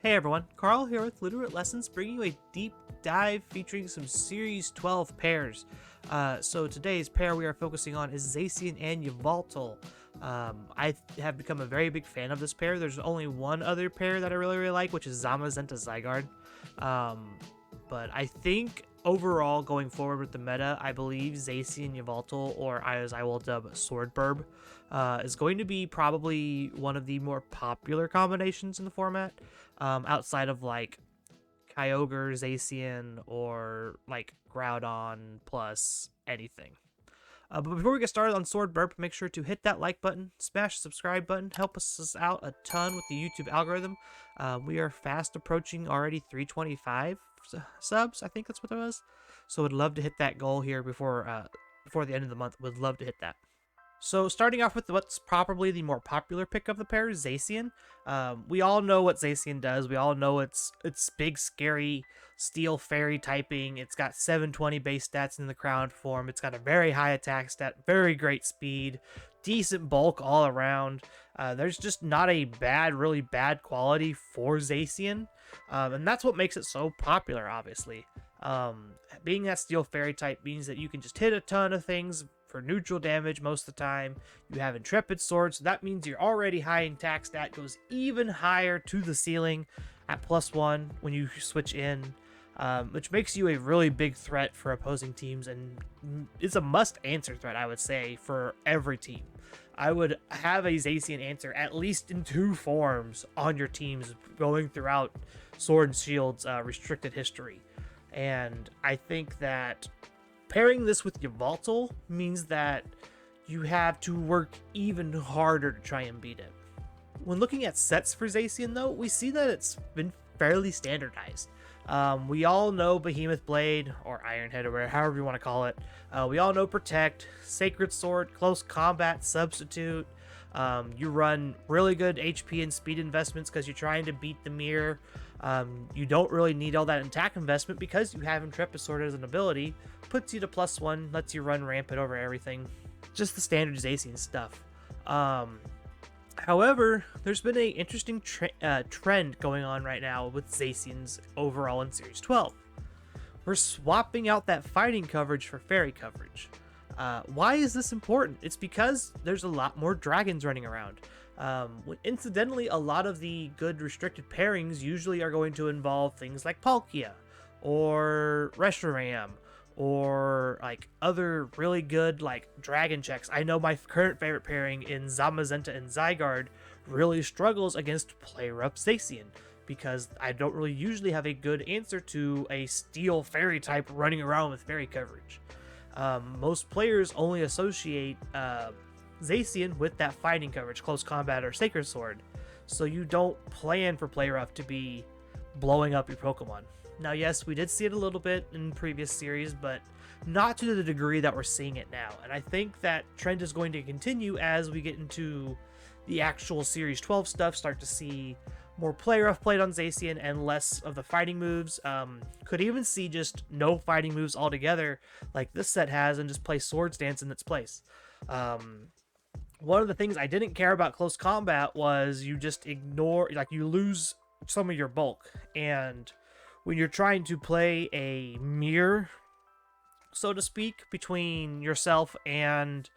Hey everyone, Carl here with Literate Lessons, bringing you a deep dive featuring some Series 12 pairs. So today's pair we are focusing on is Zacian and Yveltal. I have become a very big fan of this pair. There's only one other pair that I really like, which is Zacian and Zygarde. But I think overall, going forward with the meta, I believe Zacian Yveltal, or as I will dub Sword Birb, is going to be probably one of the more popular combinations in the format, outside of like Kyogre, Zacian, or like Groudon plus anything. But before we get started on Sword Burp, make sure to hit that like button, smash the subscribe button, help us out a ton with the YouTube algorithm. We are fast approaching already 325 subs, I think that's what it was. So would love to hit that goal here before the end of the month. Would love to hit that. So starting off with what's probably the more popular pick of the pair, Zacian. We all know what Zacian does. We all know it's big, scary, steel fairy typing. It's got 720 base stats in the crown form. It's got a very high attack stat, very great speed, decent bulk all around. There's just not a really bad quality for Zacian. And that's what makes it so popular, obviously. Being that steel fairy type means that you can just hit a ton of things for neutral damage most of the time. You have Intrepid Sword, so that means you're already high in attack stat, goes even higher to the ceiling at +1 when you switch in, which makes you a really big threat for opposing teams, and it's a must-answer threat, I would say, for every team. I would have a Zacian answer at least in 2 forms on your teams going throughout Sword and Shield's restricted history. And I think that pairing this with Yveltal means that you have to work even harder to try and beat it. When looking at sets for Zacian, though, we see that it's been fairly standardized. We all know Behemoth Blade, or Iron Head, or however you want to call it. We all know Protect, Sacred Sword, Close Combat, Substitute. You run really good HP and speed investments because you're trying to beat the mirror. You don't really need all that attack investment because you have Intrepid Sword as an ability. Puts you to +1, lets you run rampant over everything. Just the standard Zacian stuff. However, there's been an interesting trend going on right now with Zacians overall in Series 12. We're swapping out that fighting coverage for fairy coverage. Why is this important? It's because there's a lot more dragons running around. Incidentally, a lot of the good restricted pairings usually are going to involve things like Palkia, or Reshiram, or like other really good like dragon checks. I know my current favorite pairing in Zamazenta and Zygarde really struggles against player up Zacian, because I don't really usually have a good answer to a steel fairy type running around with fairy coverage. Most players only associate Zacian with that fighting coverage, Close Combat, or Sacred Sword, so you don't plan for player up to be blowing up your Pokemon. Now, yes, we did see it a little bit in previous series, but not to the degree that we're seeing it now. And I think that trend is going to continue as we get into the actual Series 12 stuff, start to see more player off played on Zacian and less of the fighting moves. Could even see just no fighting moves altogether, like this set has, and just play Swords Dance in its place. One of the things I didn't care about Close Combat was you just ignore, like you lose some of your bulk, and when you're trying to play a mirror, so to speak, between yourself and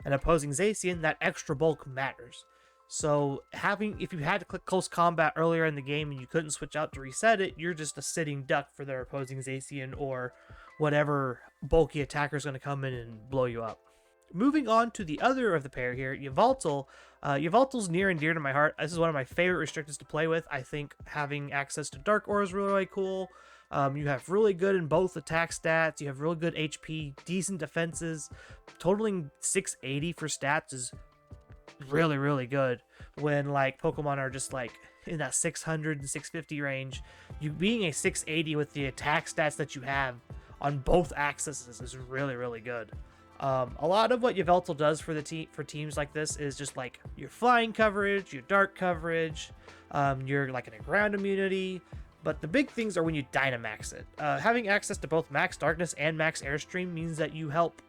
an opposing Zacian, that extra bulk matters. So if you had to click Close Combat earlier in the game and you couldn't switch out to reset it, you're just a sitting duck for their opposing Zacian or whatever bulky attacker is going to come in and blow you up. Moving on to the other of the pair here, Yveltal. Yveltal's near and dear to my heart. This is one of my favorite restricteds to play with. I think having access to Dark Aura is really cool. You have really good in both attack stats. You have really good HP, decent defenses. Totaling 680 for stats is really good when like Pokemon are just like in that 600 and 650 range. You being a 680 with the attack stats that you have on both axes is really good. A lot of what Yveltal does for teams like this is just like your flying coverage, your dark coverage, your like a ground immunity. But the big things are when you Dynamax it. Having access to both Max Darkness and Max Airstream means that you help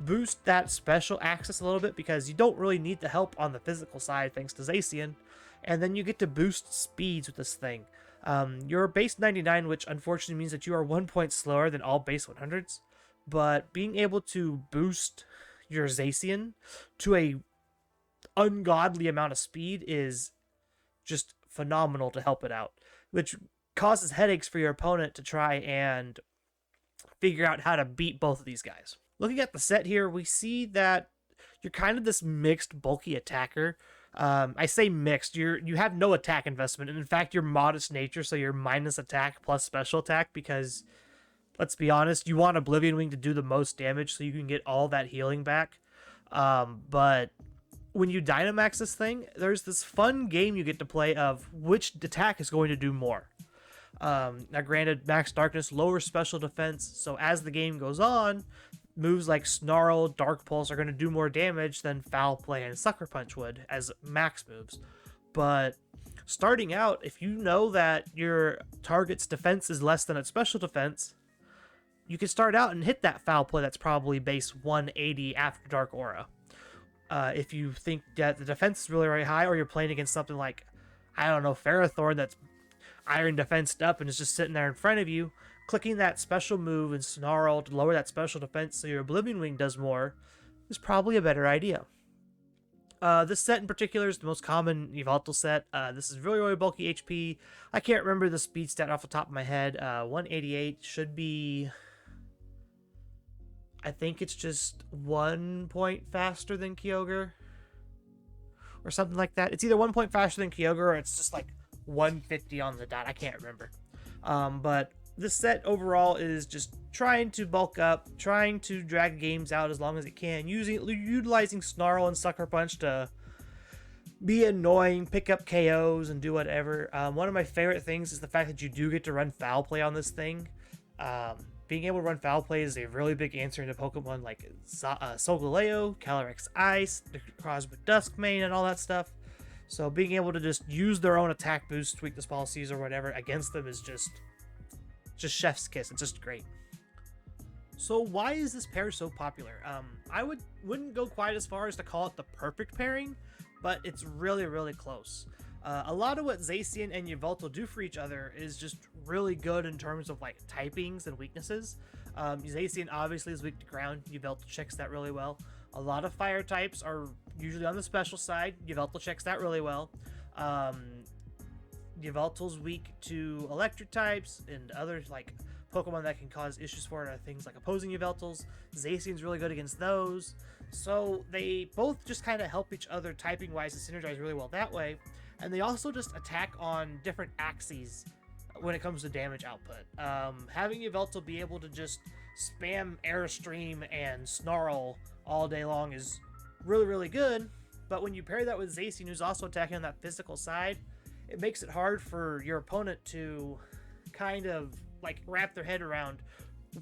boost that special access a little bit, because you don't really need the help on the physical side thanks to Zacian. and then you get to boost speeds with this thing. Your base 99, which unfortunately means that you are 1 point slower than all base 100s, but being able to boost your Zacian to a ungodly amount of speed is just phenomenal to help it out, which causes headaches for your opponent to try and figure out how to beat both of these guys. Looking at the set here, we see that you're kind of this mixed, bulky attacker. I say mixed. You have no attack investment, and in fact, you're modest nature, so you're minus attack plus special attack because, let's be honest, you want Oblivion Wing to do the most damage so you can get all that healing back. But when you Dynamax this thing, there's this fun game you get to play of which attack is going to do more. Now, granted, Max Darkness lowers special defense, so as the game goes on, moves like Snarl, Dark Pulse are going to do more damage than Foul Play and Sucker Punch would as max moves. But starting out, if you know that your target's defense is less than its special defense, you can start out and hit that Foul Play that's probably base 180 After Dark Aura. If you think that the defense is really, really high, or you're playing against something like, I don't know, Ferrothorn that's Iron Defensed up and is just sitting there in front of you, clicking that special move and Snarl to lower that special defense so your Oblivion Wing does more is probably a better idea. This set in particular is the most common Yveltal set. This is really, really bulky HP. I can't remember the speed stat off the top of my head. 188 should be... I think it's just 1 point faster than Kyogre. Or something like that. It's either 1 point faster than Kyogre or it's just like 150 on the dot. I can't remember. But this set overall is just trying to bulk up, trying to drag games out as long as it can, utilizing Snarl and Sucker Punch to be annoying, pick up KOs, and do whatever. One of my favorite things is the fact that you do get to run Foul Play on this thing. Being able to run Foul Play is a really big answer into Pokemon like Solgaleo, Calyrex Ice, Cosmic Duskmane, and all that stuff. So being able to just use their own attack boost, Weakness Policies, or whatever against them is just chef's kiss. It's just great. So why is this pair so popular? I wouldn't go quite as far as to call it the perfect pairing, but it's really, really close. A lot of what Zacian and Yveltal do for each other is just really good in terms of like typings and weaknesses. Zacian obviously is weak to ground. Yveltal checks that really well. A lot of fire types are usually on the special side. Yveltal checks that really well. Yveltal's weak to electric types and other like Pokemon that can cause issues for it are things like opposing Yveltals. Zacian's really good against those. So they both just kind of help each other typing wise and synergize really well that way. And they also just attack on different axes when it comes to damage output. Having Yveltal be able to just spam Airstream and Snarl all day long is really, really good. But when you pair that with Zacian, who's also attacking on that physical side, it makes it hard for your opponent to kind of like wrap their head around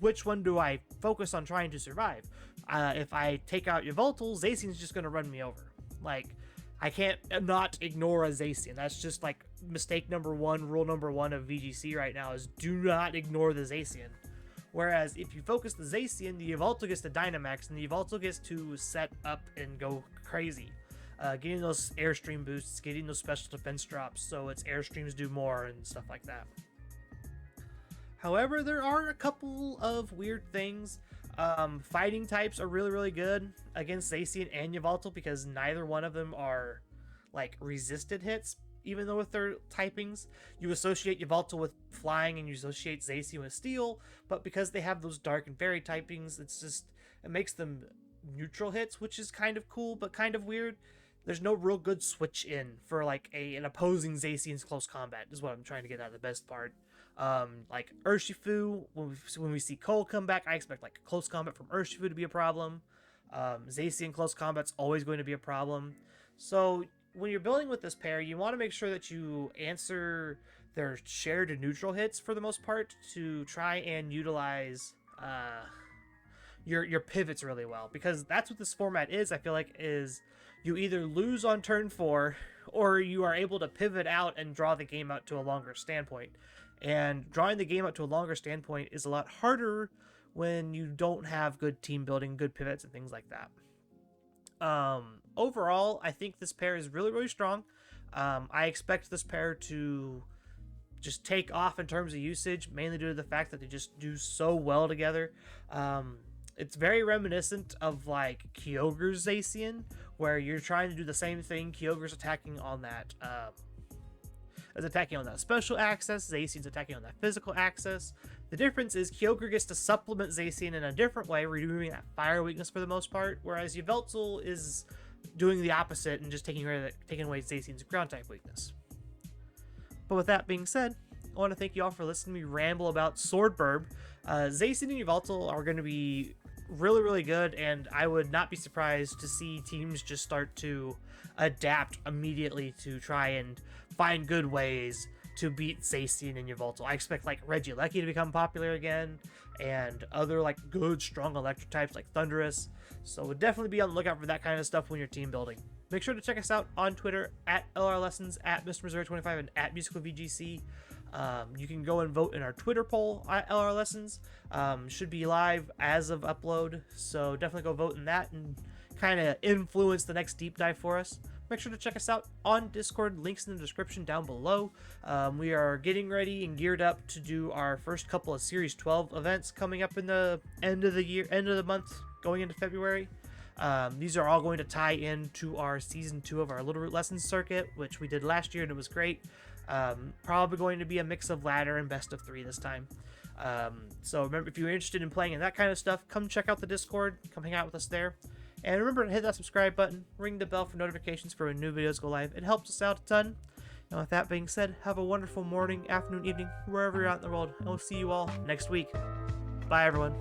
which one do I focus on trying to survive. If I take out Yveltal, Zacian's just going to run me over. Like, I can't not ignore a Zacian. That's just like mistake number one, rule number one of VGC right now is do not ignore the Zacian. Whereas if you focus the Zacian, the Yveltal gets to Dynamax, and the Yveltal gets to set up and go crazy. Getting those Airstream boosts, getting those special defense drops, so its Airstreams do more and stuff like that. However, there are a couple of weird things. Fighting types are really, really good against Zacian and Yveltal because neither one of them are like resisted hits, even though with their typings. You associate Yveltal with flying and you associate Zacian with steel, but because they have those dark and fairy typings, it makes them neutral hits, which is kind of cool, but kind of weird. There's no real good switch in for like an opposing Zacian's close combat is what I'm trying to get at the best part. Like Urshifu, when we see Cole come back, I expect like close combat from Urshifu to be a problem. Zacian close combat's always going to be a problem. So when you're building with this pair, you want to make sure that you answer their shared and neutral hits for the most part to try and utilize your pivots really well, because that's what this format is. I feel like is you either lose on turn 4 or you are able to pivot out and draw the game out to a longer standpoint. And drawing the game out to a longer standpoint is a lot harder when you don't have good team building, good pivots, and things like that. Overall, I think this pair is really, really strong. I expect this pair to just take off in terms of usage, mainly due to the fact that they just do so well together. It's very reminiscent of like Kyogre's Zacian, where you're trying to do the same thing. Kyogre's attacking on that special access. Zacian's attacking on that physical access. The difference is Kyogre gets to supplement Zacian in a different way, removing that fire weakness for the most part, whereas Yveltal is doing the opposite and just taking away Zacian's ground type weakness. But with that being said, I want to thank you all for listening to me ramble about Sword Birb. Zacian and Yveltal are going to be really, really good, and I would not be surprised to see teams just start to adapt immediately to try and find good ways to beat Zacian and Yveltal. I expect like Regieleki to become popular again, and other like good, strong electric types like Thundurus. So we'll definitely be on the lookout for that kind of stuff when you're team building. Make sure to check us out on Twitter at LRLessons, at MrMissouri25, and at MusicalVGC. You can go and vote in our Twitter poll at LR Lessons. Should be live as of upload, so definitely go vote in that and kind of influence the next deep dive for us. Make sure to check us out on Discord. Links in the description down below. We are getting ready and geared up to do our first couple of Series 12 events coming up in the end of the month, going into February. These are all going to tie into our Season 2 of our Little Root Lessons circuit, which we did last year and it was great. Probably going to be a mix of ladder and best of 3 this time. So remember, if you're interested in playing in that kind of stuff, come check out the Discord, come hang out with us there. And remember to hit that subscribe button, ring the bell for notifications for when new videos go live. It helps us out a ton. And with that being said, have a wonderful morning, afternoon, evening, wherever you're out in the world, and we'll see you all next week. Bye, everyone.